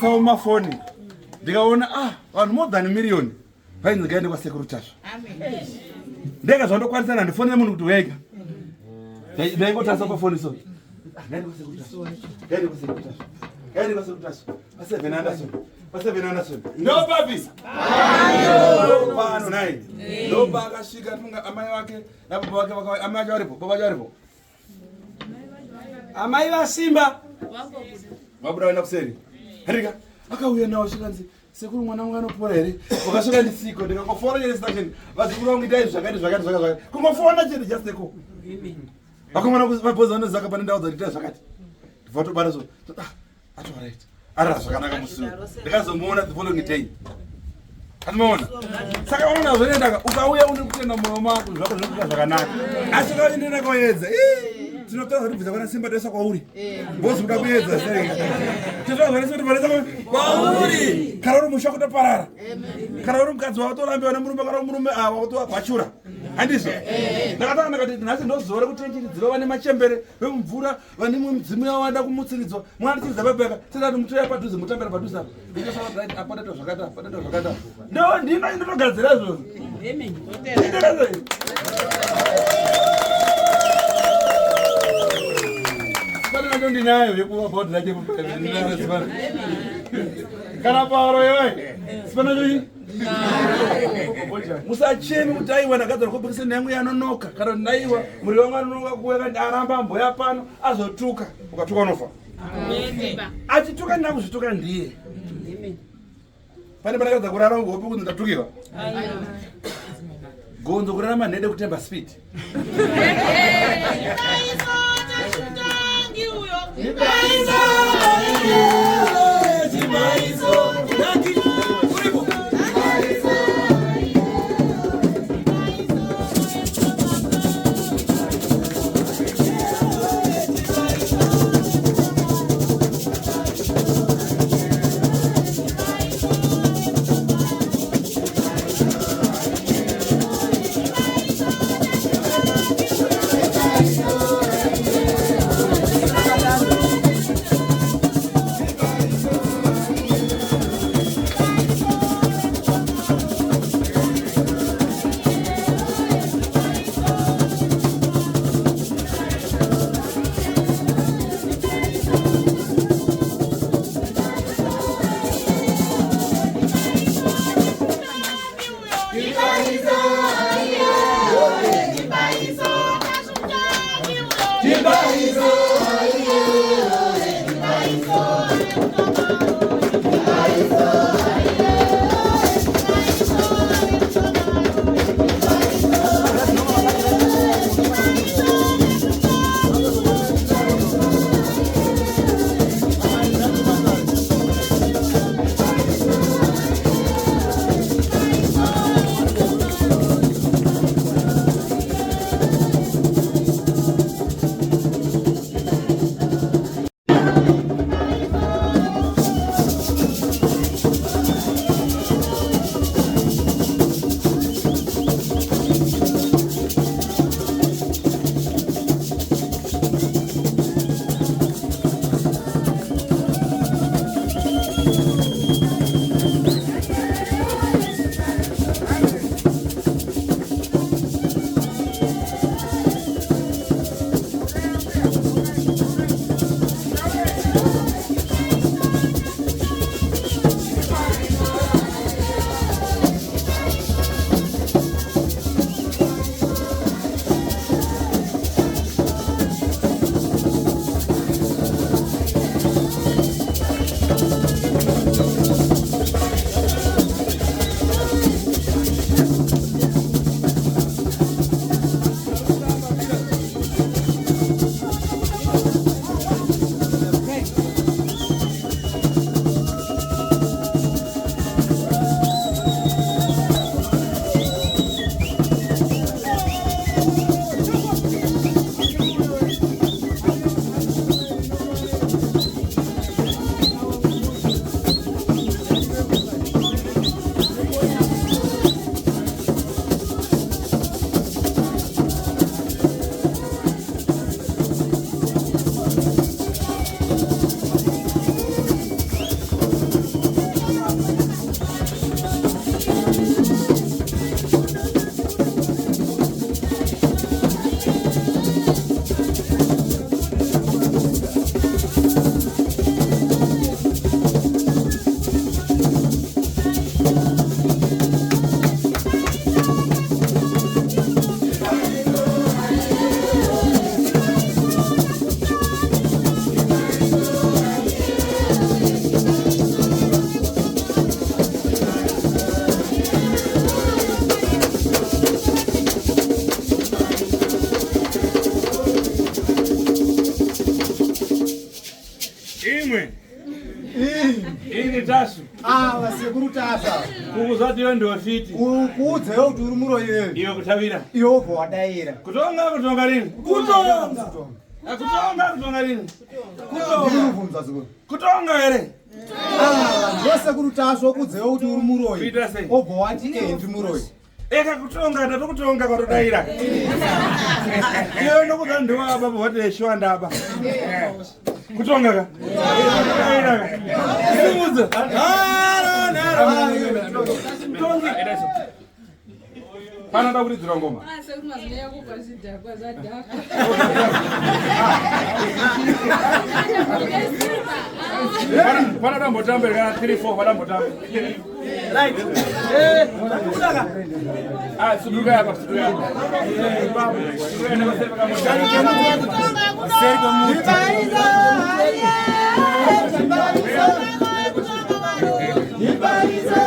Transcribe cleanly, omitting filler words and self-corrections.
ndikashandisa mafoni ndikaona vanhu more than million vainzi ngaende kwasekuru tasva ndega zvandokwanisa nandifonera munhu kuti wega ndaingotarisa pafoni so ngaende kwasekuru tasva ngaende kwasekuru tasva ngaende kwasekuru tasva paSeven Anderson ndo papi pano naye ndo pakasvika tunga amai wake nababa wake amai vacho varipo baba vacho varipo amai vasimba vabuda vaenda kuseri harika akauya nawo chikanzi sekuru mwana wangu anopora here wakasvika ndisiko ndikangofona chete station vazukuru vangu itai zvakati kungofona chete just eko vakomana mabhozi vanozaka pane ndau dzatiita zvakati ndibva tobata zo atorit arara zvakanaka musuku ndikazomuona the following day atimaona saka unoona zvoendaka ukauya une kutenda mwoyo mako zvako zvinokuita zvakanaka asi ukaendera koedza tinotaura kuti bvisa kwana simba toisa kwauri mbozi kuda kuedza kwauri kana uri musha kutoparara kana uri mukadzi watorambiwa nemurume kana murume wakutopachura handizvo ndakatanga ndakati nhasi ndozora kutenjeridzira vane machembere vemumvura vane mudzimu yawanda kumutsiridzwa mwana tichiridza pabeka tisati mutoya padhuze mutambira padhuze apatato zvakata ndo ndino indotogadzira izvozvo ndinayo yekuvabaudhi lake kana paro yewe sipana choi musachemi kuti aiwa ndakadzara kubikisa nyangu yanonoka kana ndaiwa muri wangu anonoka kuweka aramba mboya pano azotuka ukatuka unofa achituka ndina kuzvituka ndiye pane pandakadza kurara uhopi kuti ndatukirwa gonzo kurarama nhede kutemba speed sekuru tasa. Kukuzati iwe ndio fiti. Ukuudze kuti uri muroyi. Iwe kutavira. Iwe ubva wadaira. Kutonga lini? Kutonga lini? Kutonga zikuru. Kutonga here. Sekuru tasa ukudze kuti uri muroyi. Kuita sei? Obva wati ndi muroyi. Eka kutonga ndatokutonga kwatodaira. Iwe ndokuza ndiwa apa vote shwanda apa. Kutonga ka. Kutonga ka. Simuza. Tongi. Pana da kudzira ngoma. Sekuru mazinya kupazidha kwazadhaka. Pana da mbotambe kana 3-4 pana mbotambe. Right. Suduka hapa, suduka hapa. Suduka ndio sema kama Ibarizo.